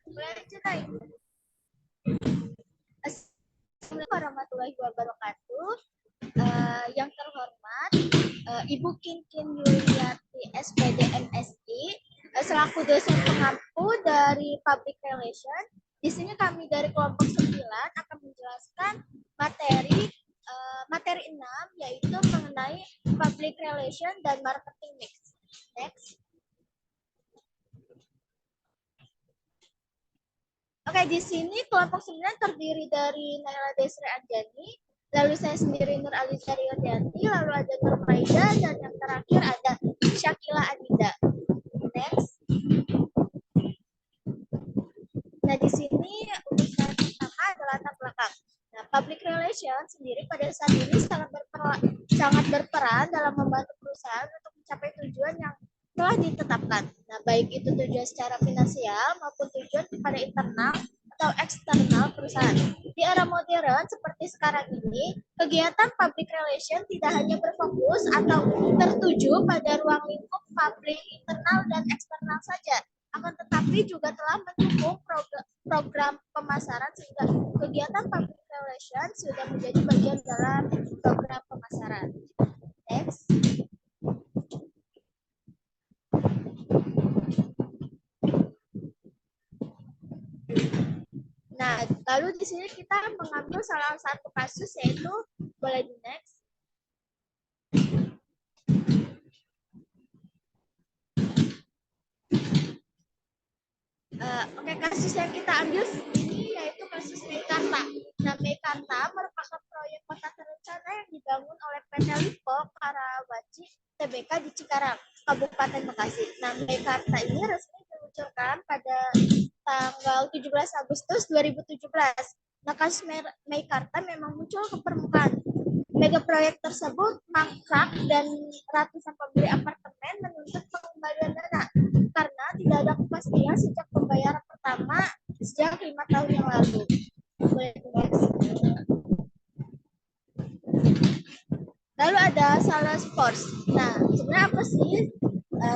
Assalamualaikum warahmatullahi wabarakatuh. Yang terhormat, Ibu Kinkin Yuliati SPD MSI, selaku dosen pengampu dari Public Relation. Di sini kami dari kelompok 9 akan menjelaskan materi 6, yaitu mengenai Public Relation dan Marketing Mix. Next. Oke, di sini kelompok 9 terdiri dari Naila Desri Anjani, lalu saya sendiri Nur Aliza Riyadianti, lalu ada Nur Maida, dan yang terakhir ada Syakila Anida. Next. Nah, di sini urusan pertama adalah latar belakang. Nah, public relation sendiri pada saat ini sangat berperan dalam membantu perusahaan untuk mencapai tujuan yang telah ditetapkan. Nah, baik itu tujuan secara finansial maupun tujuan kepada internal atau eksternal perusahaan. Di era modern seperti sekarang ini, kegiatan public relation tidak hanya berfokus atau tertuju pada ruang lingkup publik internal dan eksternal saja, akan tetapi juga telah mendukung program pemasaran sehingga kegiatan public relation sudah menjadi bagian dalam program pemasaran. Next. Nah, lalu di sini kita mengambil salah satu kasus, yaitu boleh di next. Oke, kasus yang kita ambil ini yaitu kasus Meikarta. Nah, Meikarta merupakan proyek kota terencana yang dibangun oleh PT Lipo Karawaci Tbk di Cikarang, Kabupaten Bekasi. Nah, Meikarta ini resmi diluncurkan pada tanggal 17 Agustus 2017. Nah, kasus Meikarta memang muncul ke permukaan. Mega proyek tersebut mangkrak dan ratusan pembeli apartemen menuntut pengembalian dana karena tidak ada kepastian sejak pembayaran pertama sejak 5 tahun yang lalu. Lalu ada Salesforce. Nah, sebenarnya apa sih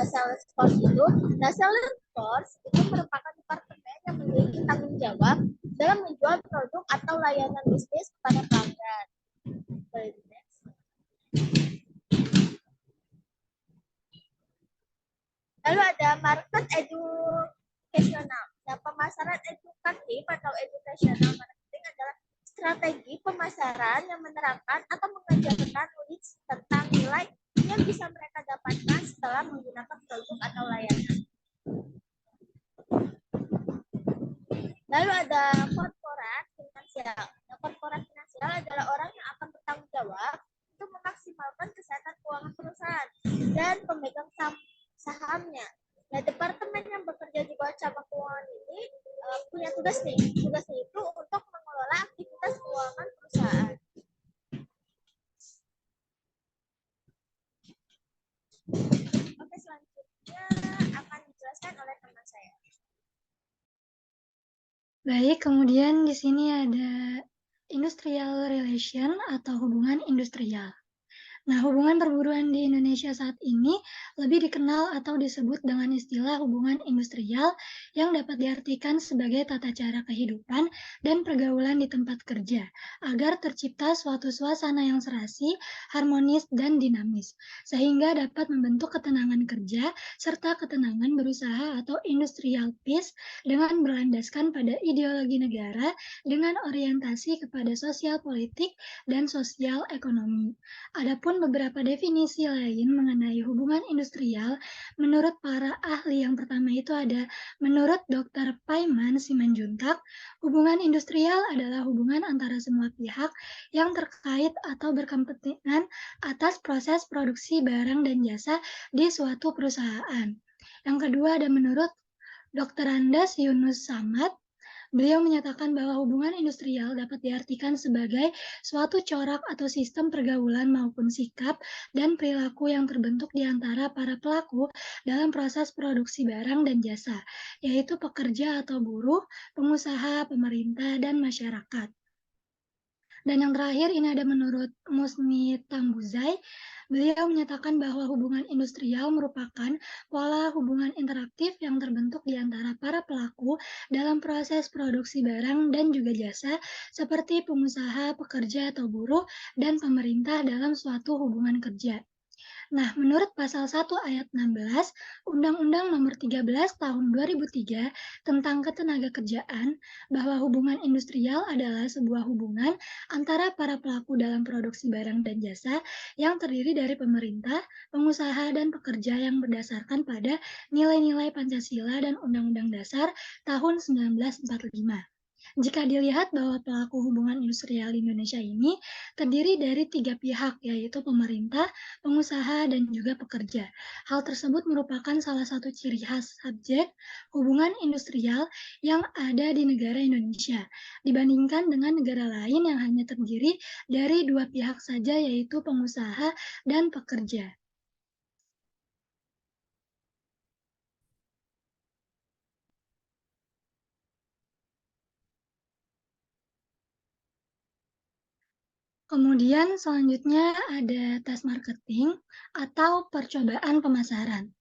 Salesforce itu? Nah, Salesforce itu merupakan departemen yang memiliki tanggung jawab dalam menjual produk atau layanan bisnis kepada pelanggan. Lalu ada market educational. Nah, pemasaran edukatif atau educational marketing adalah strategi pemasaran yang menerangkan atau mengajarkan leads tentang nilai yang bisa mereka dapatkan setelah menggunakan produk atau layanan. Lalu ada korporat finansial. Nah, korporat finansial adalah orang yang akan bertanggung jawab untuk memaksimalkan kesehatan keuangan perusahaan dan pemegang sahamnya. Nah, departemen yang bekerja di bawah cabang keuangan ini punya tugas nih. Tugasnya itu untuk mengelola aktivitas keuangan perusahaan. Oke, selanjutnya akan dijelaskan oleh teman saya. Baik, kemudian di sini ada industrial relation atau hubungan industrial. Nah, hubungan perburuan di Indonesia saat ini lebih dikenal atau disebut dengan istilah hubungan industrial yang dapat diartikan sebagai tata cara kehidupan dan pergaulan di tempat kerja, agar tercipta suatu suasana yang serasi, harmonis, dan dinamis, sehingga dapat membentuk ketenangan kerja serta ketenangan berusaha atau industrial peace dengan berlandaskan pada ideologi negara dengan orientasi kepada sosial politik dan sosial ekonomi. Adapun beberapa definisi lain mengenai hubungan industrial, menurut para ahli yang pertama itu ada, menurut Dr. Paiman Simanjuntak, hubungan industrial adalah hubungan antara semua pihak yang terkait atau berkepentingan atas proses produksi barang dan jasa di suatu perusahaan. Yang kedua ada menurut Dr. Andas Yunus Samad, beliau menyatakan bahwa hubungan industrial dapat diartikan sebagai suatu corak atau sistem pergaulan maupun sikap dan perilaku yang terbentuk di antara para pelaku dalam proses produksi barang dan jasa, yaitu pekerja atau buruh, pengusaha, pemerintah, dan masyarakat. Dan yang terakhir ini ada menurut Musni Tambuzai, beliau menyatakan bahwa hubungan industrial merupakan pola hubungan interaktif yang terbentuk di antara para pelaku dalam proses produksi barang dan juga jasa seperti pengusaha, pekerja atau buruh, dan pemerintah dalam suatu hubungan kerja. Nah, menurut pasal 1 ayat 16 Undang-Undang Nomor 13 Tahun 2003 tentang Ketenagakerjaan, bahwa hubungan industrial adalah sebuah hubungan antara para pelaku dalam produksi barang dan jasa yang terdiri dari pemerintah, pengusaha, dan pekerja yang berdasarkan pada nilai-nilai Pancasila dan Undang-Undang Dasar tahun 1945. Jika dilihat bahwa pelaku hubungan industrial Indonesia ini terdiri dari 3 pihak, yaitu pemerintah, pengusaha, dan juga pekerja. Hal tersebut merupakan salah satu ciri khas subjek hubungan industrial yang ada di negara Indonesia, dibandingkan dengan negara lain yang hanya terdiri dari 2 pihak saja, yaitu pengusaha dan pekerja. Kemudian selanjutnya ada tes marketing atau percobaan pemasaran.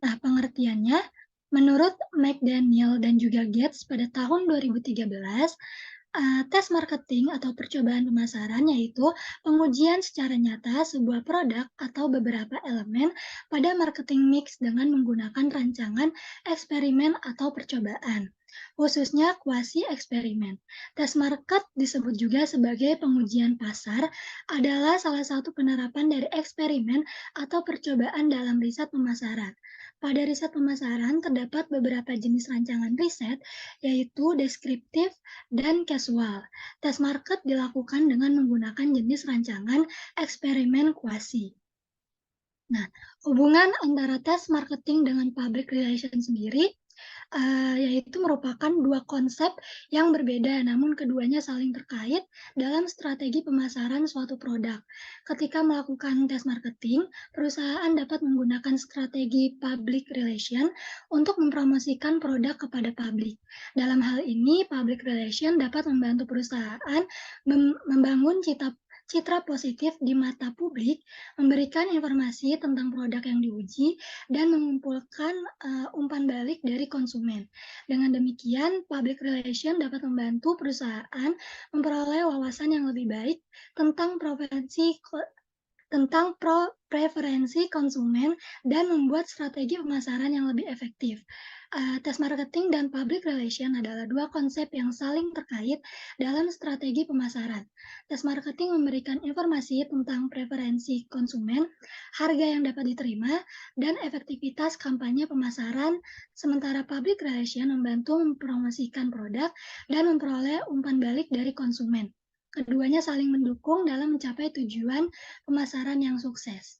Nah, pengertiannya, menurut McDaniel dan juga Gates pada tahun 2013, tes marketing atau percobaan pemasaran yaitu pengujian secara nyata sebuah produk atau beberapa elemen pada marketing mix dengan menggunakan rancangan eksperimen atau percobaan, khususnya kuasi eksperimen. Tes market disebut juga sebagai pengujian pasar, adalah salah satu penerapan dari eksperimen atau percobaan dalam riset pemasaran. Pada riset pemasaran terdapat beberapa jenis rancangan riset, yaitu deskriptif dan casual. Tes market dilakukan dengan menggunakan jenis rancangan eksperimen kuasi. Nah, hubungan antara tes marketing dengan public relation sendiri yaitu merupakan dua konsep yang berbeda, namun keduanya saling terkait dalam strategi pemasaran suatu produk. Ketika melakukan tes marketing, perusahaan dapat menggunakan strategi public relation untuk mempromosikan produk kepada publik. Dalam hal ini, public relation dapat membantu perusahaan membangun citra positif di mata publik, memberikan informasi tentang produk yang diuji, dan mengumpulkan umpan balik dari konsumen. Dengan demikian, public relation dapat membantu perusahaan memperoleh wawasan yang lebih baik tentang preferensi konsumen dan membuat strategi pemasaran yang lebih efektif. Tes marketing dan public relation adalah dua konsep yang saling terkait dalam strategi pemasaran. Tes marketing memberikan informasi tentang preferensi konsumen, harga yang dapat diterima, dan efektivitas kampanye pemasaran, sementara public relation membantu mempromosikan produk dan memperoleh umpan balik dari konsumen. Keduanya saling mendukung dalam mencapai tujuan pemasaran yang sukses.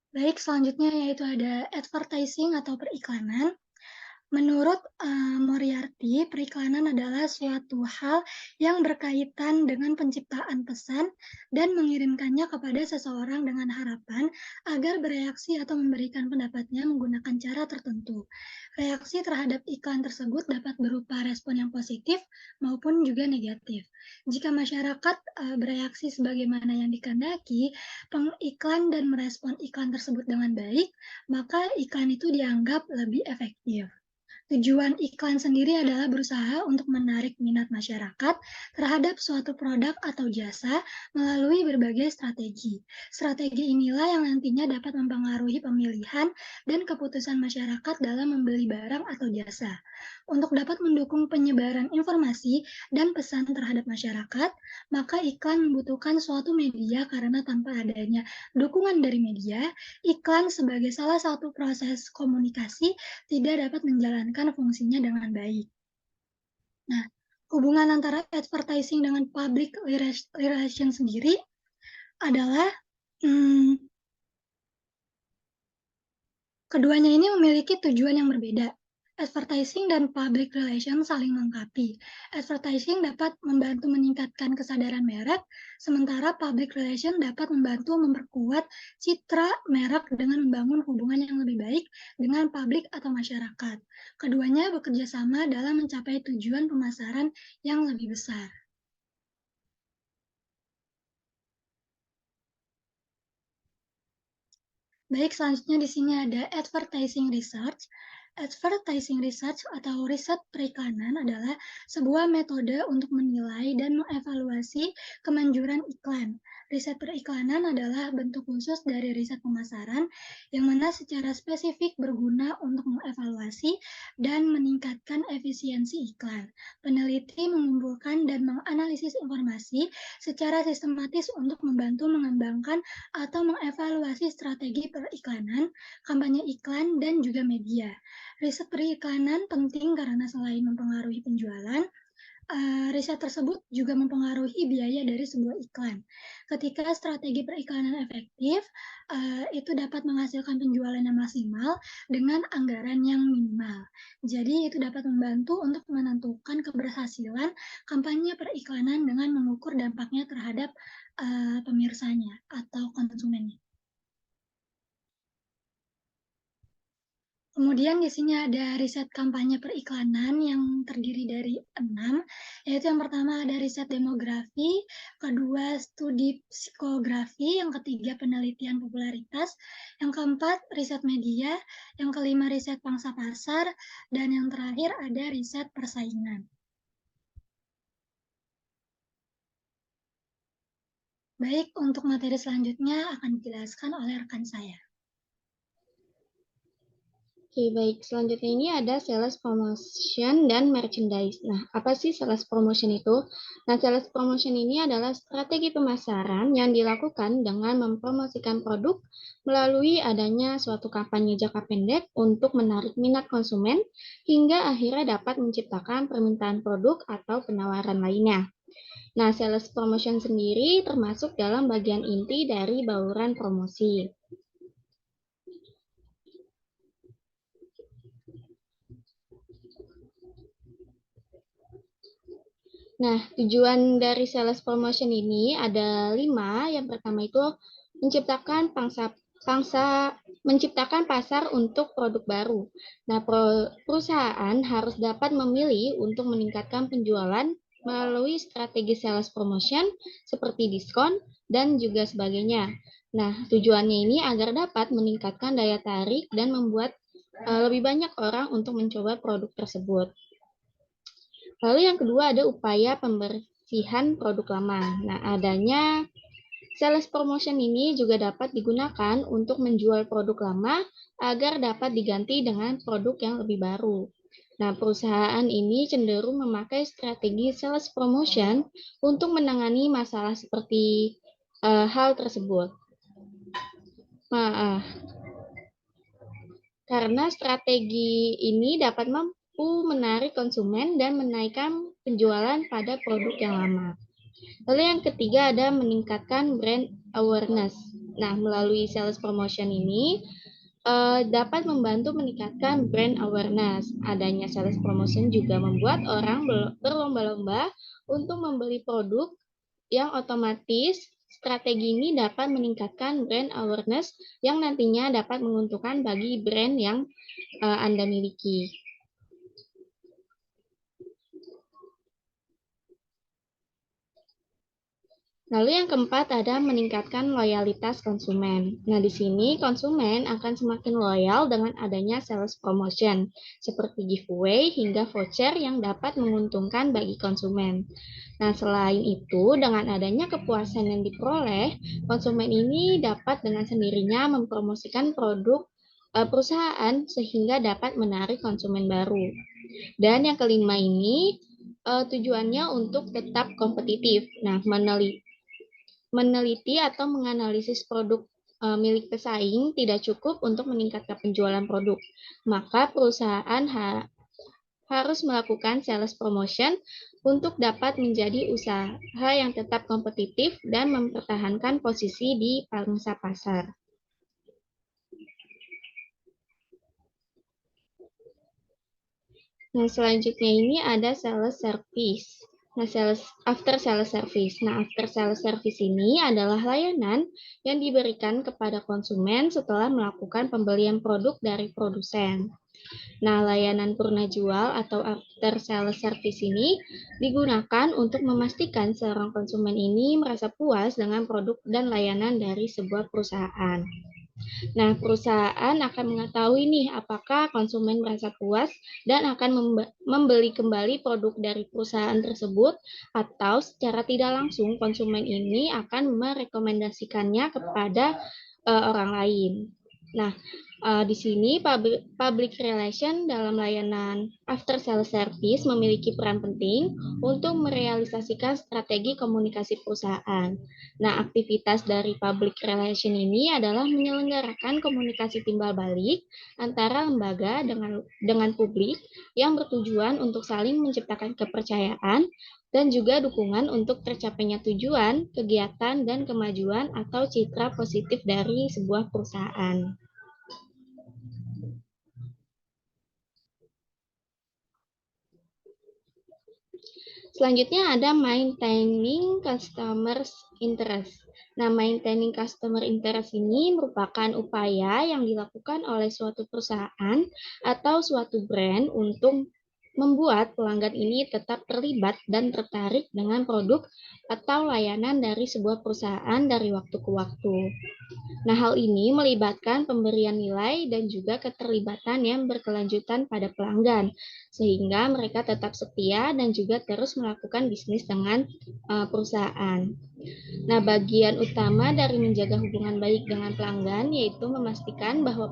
Baik, selanjutnya yaitu ada advertising atau periklanan. Menurut Moriarty, periklanan adalah suatu hal yang berkaitan dengan penciptaan pesan dan mengirimkannya kepada seseorang dengan harapan agar bereaksi atau memberikan pendapatnya menggunakan cara tertentu. Reaksi terhadap iklan tersebut dapat berupa respon yang positif maupun juga negatif. Jika masyarakat bereaksi sebagaimana yang dikehendaki, pengiklan dan merespon iklan tersebut dengan baik, maka iklan itu dianggap lebih efektif. Tujuan iklan sendiri adalah berusaha untuk menarik minat masyarakat terhadap suatu produk atau jasa melalui berbagai strategi. Strategi inilah yang nantinya dapat mempengaruhi pemilihan dan keputusan masyarakat dalam membeli barang atau jasa. Untuk dapat mendukung penyebaran informasi dan pesan terhadap masyarakat, maka iklan membutuhkan suatu media karena tanpa adanya dukungan dari media, iklan sebagai salah satu proses komunikasi tidak dapat menjalankan fungsinya dengan baik. Nah, hubungan antara advertising dengan public relation sendiri adalah keduanya ini memiliki tujuan yang berbeda. Advertising dan public relation saling melengkapi. Advertising dapat membantu meningkatkan kesadaran merek, sementara public relation dapat membantu memperkuat citra merek dengan membangun hubungan yang lebih baik dengan publik atau masyarakat. Keduanya bekerja sama dalam mencapai tujuan pemasaran yang lebih besar. Baik, selanjutnya di sini ada advertising research. Advertising research atau riset periklanan adalah sebuah metode untuk menilai dan mengevaluasi kemanjuran iklan. Riset periklanan adalah bentuk khusus dari riset pemasaran yang mana secara spesifik berguna untuk mengevaluasi dan meningkatkan efisiensi iklan. Peneliti mengumpulkan dan menganalisis informasi secara sistematis untuk membantu mengembangkan atau mengevaluasi strategi periklanan, kampanye iklan, dan juga media. Riset periklanan penting karena selain mempengaruhi penjualan, riset tersebut juga mempengaruhi biaya dari sebuah iklan. Ketika strategi periklanan efektif, itu dapat menghasilkan penjualan yang maksimal dengan anggaran yang minimal. Jadi itu dapat membantu untuk menentukan keberhasilan kampanye periklanan dengan mengukur dampaknya terhadap pemirsanya atau konsumennya. Kemudian di sini ada riset kampanye periklanan yang terdiri dari 6, yaitu yang pertama ada riset demografi, kedua studi psikografi, yang ketiga penelitian popularitas, yang keempat riset media, yang kelima riset pangsa pasar, dan yang terakhir ada riset persaingan. Baik, untuk materi selanjutnya akan dijelaskan oleh rekan saya. Oke, baik. Selanjutnya ini ada sales promotion dan merchandise. Nah, apa sih sales promotion itu? Nah, sales promotion ini adalah strategi pemasaran yang dilakukan dengan mempromosikan produk melalui adanya suatu kampanye jangka pendek untuk menarik minat konsumen hingga akhirnya dapat menciptakan permintaan produk atau penawaran lainnya. Nah, sales promotion sendiri termasuk dalam bagian inti dari bauran promosi. Nah, tujuan dari sales promotion ini ada 5. Yang pertama itu menciptakan menciptakan pasar untuk produk baru. Nah, perusahaan harus dapat memilih untuk meningkatkan penjualan melalui strategi sales promotion seperti diskon dan juga sebagainya. Nah, tujuannya ini agar dapat meningkatkan daya tarik dan membuat lebih banyak orang untuk mencoba produk tersebut. Lalu yang kedua ada upaya pembersihan produk lama. Nah, adanya sales promotion ini juga dapat digunakan untuk menjual produk lama agar dapat diganti dengan produk yang lebih baru. Nah, perusahaan ini cenderung memakai strategi sales promotion untuk menangani masalah seperti hal tersebut. Karena strategi ini dapat menarik konsumen dan menaikkan penjualan pada produk yang lama. Lalu yang ketiga ada meningkatkan brand awareness. Nah, melalui sales promotion ini dapat membantu meningkatkan brand awareness. Adanya sales promotion juga membuat orang berlomba-lomba untuk membeli produk yang otomatis strategi ini dapat meningkatkan brand awareness yang nantinya dapat menguntungkan bagi brand yang Anda miliki. Lalu yang keempat ada meningkatkan loyalitas konsumen. Nah, di sini konsumen akan semakin loyal dengan adanya sales promotion, seperti giveaway hingga voucher yang dapat menguntungkan bagi konsumen. Nah, selain itu, dengan adanya kepuasan yang diperoleh, konsumen ini dapat dengan sendirinya mempromosikan produk perusahaan sehingga dapat menarik konsumen baru. Dan yang kelima ini, tujuannya untuk tetap kompetitif. Nah, meneliti atau menganalisis produk milik pesaing tidak cukup untuk meningkatkan penjualan produk. Maka perusahaan harus melakukan sales promotion untuk dapat menjadi usaha yang tetap kompetitif dan mempertahankan posisi di pangsa pasar. Nah, selanjutnya ini ada sales service. Nah, after sales service. Nah, after sales service ini adalah layanan yang diberikan kepada konsumen setelah melakukan pembelian produk dari produsen. Nah, layanan purna jual atau after sales service ini digunakan untuk memastikan seorang konsumen ini merasa puas dengan produk dan layanan dari sebuah perusahaan. Nah, perusahaan akan mengetahui nih apakah konsumen merasa puas dan akan membeli kembali produk dari perusahaan tersebut, atau secara tidak langsung konsumen ini akan merekomendasikannya kepada orang lain. Nah, di sini public relation dalam layanan after sales service memiliki peran penting untuk merealisasikan strategi komunikasi perusahaan. Nah, aktivitas dari public relation ini adalah menyelenggarakan komunikasi timbal balik antara lembaga dengan publik yang bertujuan untuk saling menciptakan kepercayaan dan juga dukungan untuk tercapainya tujuan, kegiatan, dan kemajuan atau citra positif dari sebuah perusahaan. Selanjutnya ada maintaining customers interest. Nah, maintaining customer interest ini merupakan upaya yang dilakukan oleh suatu perusahaan atau suatu brand untuk membuat pelanggan ini tetap terlibat dan tertarik dengan produk atau layanan dari sebuah perusahaan dari waktu ke waktu. Nah, hal ini melibatkan pemberian nilai dan juga keterlibatan yang berkelanjutan pada pelanggan, sehingga mereka tetap setia dan juga terus melakukan bisnis dengan perusahaan. Nah, bagian utama dari menjaga hubungan baik dengan pelanggan yaitu memastikan bahwa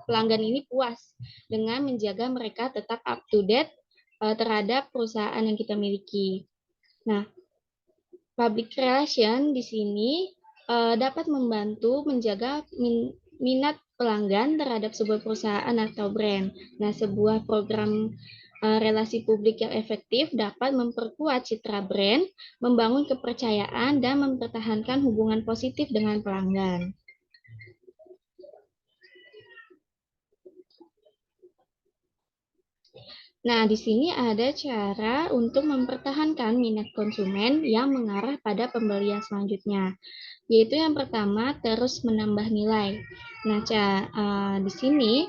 pelanggan ini puas dengan menjaga mereka tetap up to date terhadap perusahaan yang kita miliki. Nah, public relation di sini dapat membantu menjaga minat pelanggan terhadap sebuah perusahaan atau brand. Nah, sebuah program relasi publik yang efektif dapat memperkuat citra brand, membangun kepercayaan, dan mempertahankan hubungan positif dengan pelanggan. Nah, di sini ada cara untuk mempertahankan minat konsumen yang mengarah pada pembelian selanjutnya, yaitu yang pertama terus menambah nilai. Nah, di sini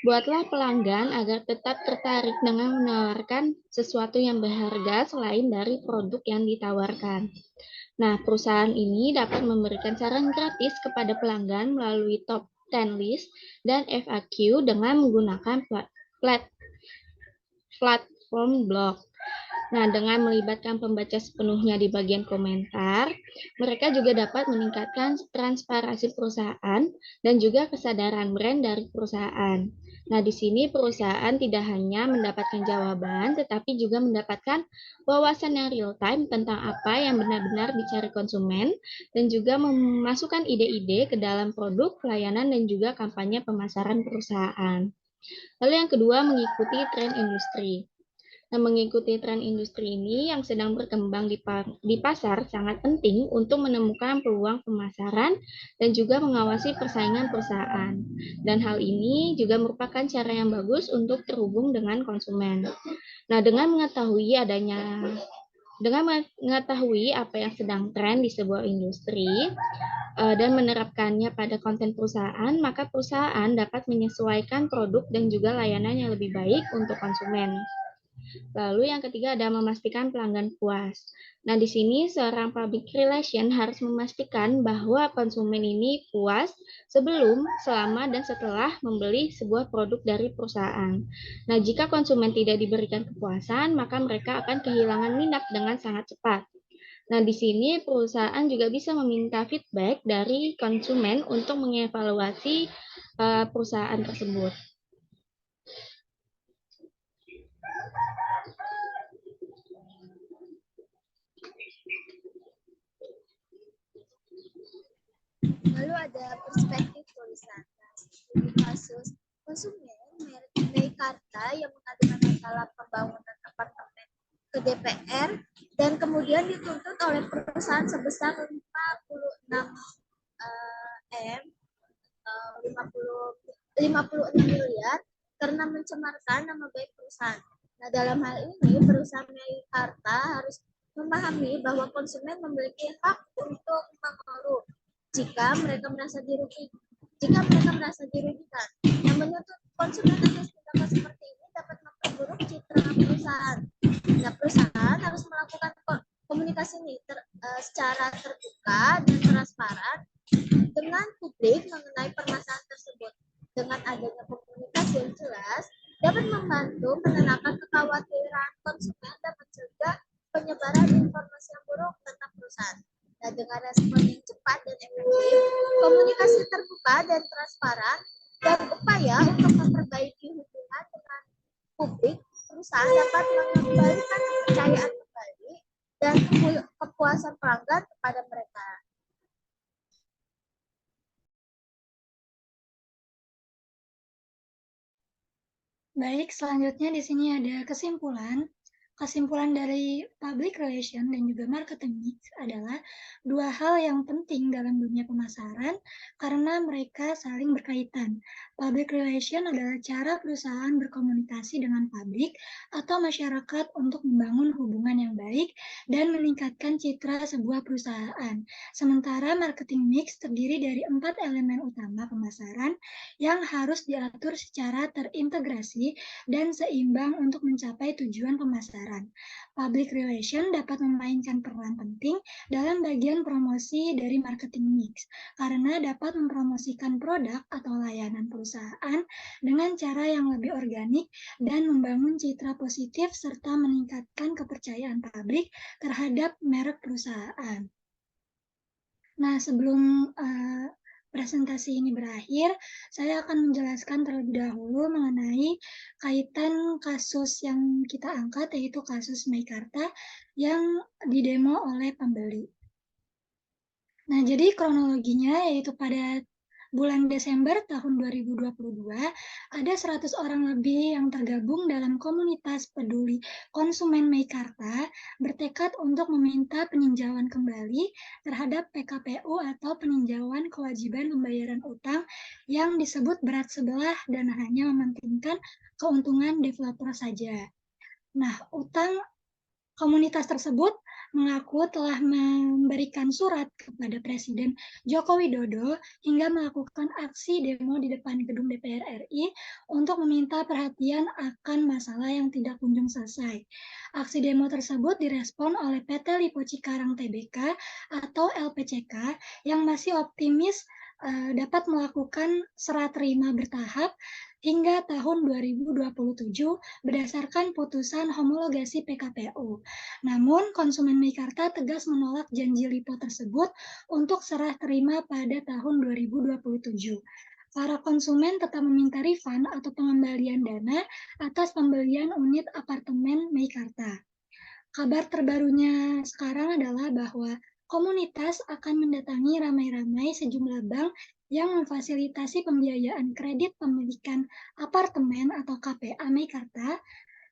buatlah pelanggan agar tetap tertarik dengan menawarkan sesuatu yang berharga selain dari produk yang ditawarkan. Nah, perusahaan ini dapat memberikan saran gratis kepada pelanggan melalui top 10 list dan FAQ dengan menggunakan platform blog. Nah, dengan melibatkan pembaca sepenuhnya di bagian komentar, mereka juga dapat meningkatkan transparansi perusahaan dan juga kesadaran brand dari perusahaan. Nah, di sini perusahaan tidak hanya mendapatkan jawaban, tetapi juga mendapatkan wawasan yang real time tentang apa yang benar-benar dicari konsumen, dan juga memasukkan ide-ide ke dalam produk, layanan, dan juga kampanye pemasaran perusahaan. Lalu yang kedua, mengikuti tren industri. Nah, mengikuti tren industri ini yang sedang berkembang di pasar sangat penting untuk menemukan peluang pemasaran dan juga mengawasi persaingan perusahaan. Dan hal ini juga merupakan cara yang bagus untuk terhubung dengan konsumen. Nah, dengan mengetahui apa yang sedang tren di sebuah industri dan menerapkannya pada konten perusahaan, maka perusahaan dapat menyesuaikan produk dan juga layanan yang lebih baik untuk konsumen. Lalu yang ketiga ada memastikan pelanggan puas. Nah, di sini seorang public relation harus memastikan bahwa konsumen ini puas sebelum, selama, dan setelah membeli sebuah produk dari perusahaan. Nah, jika konsumen tidak diberikan kepuasan, maka mereka akan kehilangan minat dengan sangat cepat. Nah, di sini perusahaan juga bisa meminta feedback dari konsumen untuk mengevaluasi perusahaan tersebut. Lalu ada perspektif tulisan. Di kasus konsumen Meikarta yang mengadukan masalah pembangunan apartemen ke DPR dan kemudian dituntut oleh perusahaan sebesar 56 miliar karena mencemarkan nama baik perusahaan. Nah, dalam hal ini perusahaan Meikarta harus memahami bahwa konsumen memiliki hak untuk mengeluh jika mereka merasa dirugikan. Yang menuntut konsumen atas tindakan seperti ini dapat memperburuk citra perusahaan. Nah, perusahaan harus melakukan komunikasi ini secara terbuka dan transparan dengan publik mengenai permasalahan tersebut. Dengan adanya komunikasi yang jelas, dapat membantu menenangkan kekhawatiran konsumen dan mencegah penyebaran informasi yang buruk tentang perusahaan. Nah, dengan respon yang cepat dan efektif, komunikasi terbuka dan transparan, dan upaya untuk memperbaiki hubungan dengan publik, perusahaan dapat mengembalikan kepercayaan kembali dan kepuasan pelanggan kepada mereka. Baik, selanjutnya di sini ada kesimpulan. Kesimpulan dari public relation dan juga marketing mix adalah dua hal yang penting dalam dunia pemasaran karena mereka saling berkaitan. Public relation adalah cara perusahaan berkomunikasi dengan publik atau masyarakat untuk membangun hubungan yang baik dan meningkatkan citra sebuah perusahaan. Sementara marketing mix terdiri dari 4 elemen utama pemasaran yang harus diatur secara terintegrasi dan seimbang untuk mencapai tujuan pemasaran. Public relation dapat memainkan peran penting dalam bagian promosi dari marketing mix karena dapat mempromosikan produk atau layanan perusahaan dengan cara yang lebih organik dan membangun citra positif serta meningkatkan kepercayaan publik terhadap merek perusahaan. Nah, sebelum presentasi ini berakhir, saya akan menjelaskan terlebih dahulu mengenai kaitan kasus yang kita angkat, yaitu kasus Meikarta yang didemo oleh pembeli. Nah, jadi kronologinya yaitu pada bulan Desember tahun 2022, ada 100 orang lebih yang tergabung dalam komunitas peduli konsumen Meikarta bertekad untuk meminta peninjauan kembali terhadap PKPU atau peninjauan kewajiban pembayaran utang yang disebut berat sebelah dan hanya mementingkan keuntungan developer saja. Nah, komunitas tersebut mengaku telah memberikan surat kepada Presiden Joko Widodo hingga melakukan aksi demo di depan gedung DPR RI untuk meminta perhatian akan masalah yang tidak kunjung selesai. Aksi demo tersebut direspon oleh PT Lipo Cikarang Tbk atau LPCK yang masih optimis dapat melakukan serah terima bertahap hingga tahun 2027 berdasarkan putusan homologasi PKPU. Namun, konsumen Meikarta tegas menolak janji Lipo tersebut untuk serah terima pada tahun 2027. Para konsumen tetap meminta refund atau pengembalian dana atas pembelian unit apartemen Meikarta. Kabar terbarunya sekarang adalah bahwa komunitas akan mendatangi ramai-ramai sejumlah bank yang memfasilitasi pembiayaan kredit pemilikan apartemen atau KPA Meikarta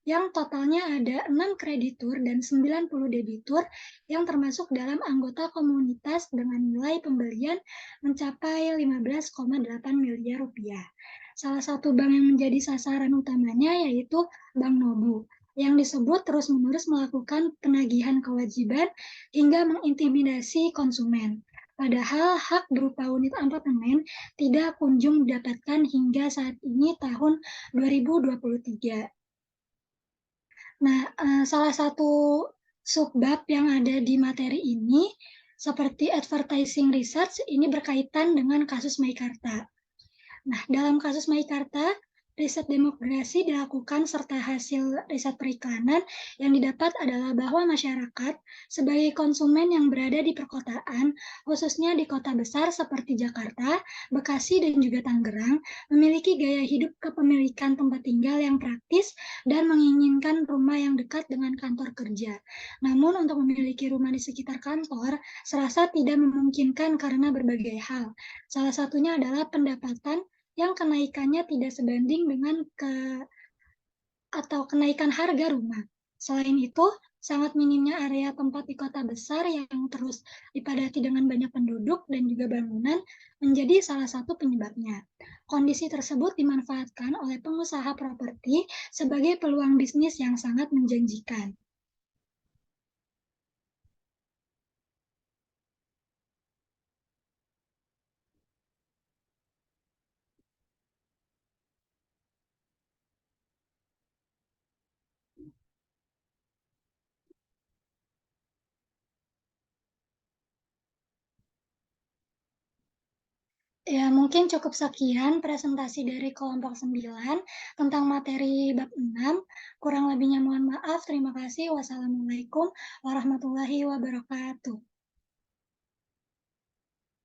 yang totalnya ada 6 kreditur dan 90 debitur yang termasuk dalam anggota komunitas dengan nilai pembelian mencapai 15,8 miliar rupiah. Salah satu bank yang menjadi sasaran utamanya yaitu Bank Nobu yang disebut terus-menerus melakukan penagihan kewajiban hingga mengintimidasi konsumen. Padahal hak berupa unit apartemen tidak kunjung didapatkan hingga saat ini tahun 2023. Nah, salah satu subbab yang ada di materi ini seperti advertising research ini berkaitan dengan kasus Meikarta. Nah, dalam kasus Meikarta, riset demografi dilakukan serta hasil riset periklanan yang didapat adalah bahwa masyarakat sebagai konsumen yang berada di perkotaan, khususnya di kota besar seperti Jakarta, Bekasi, dan juga Tangerang, memiliki gaya hidup kepemilikan tempat tinggal yang praktis dan menginginkan rumah yang dekat dengan kantor kerja. Namun untuk memiliki rumah di sekitar kantor, serasa tidak memungkinkan karena berbagai hal. Salah satunya adalah pendapatan yang kenaikannya tidak sebanding dengan kenaikan harga rumah. Selain itu, Sangat minimnya area tempat di kota besar yang terus dipadati dengan banyak penduduk dan juga bangunan menjadi salah satu penyebabnya. Kondisi tersebut dimanfaatkan oleh pengusaha properti sebagai peluang bisnis yang sangat menjanjikan. Ya, mungkin cukup sekian presentasi dari kelompok 9 tentang materi bab 6. Kurang lebihnya mohon maaf. Terima kasih. Wassalamualaikum warahmatullahi wabarakatuh.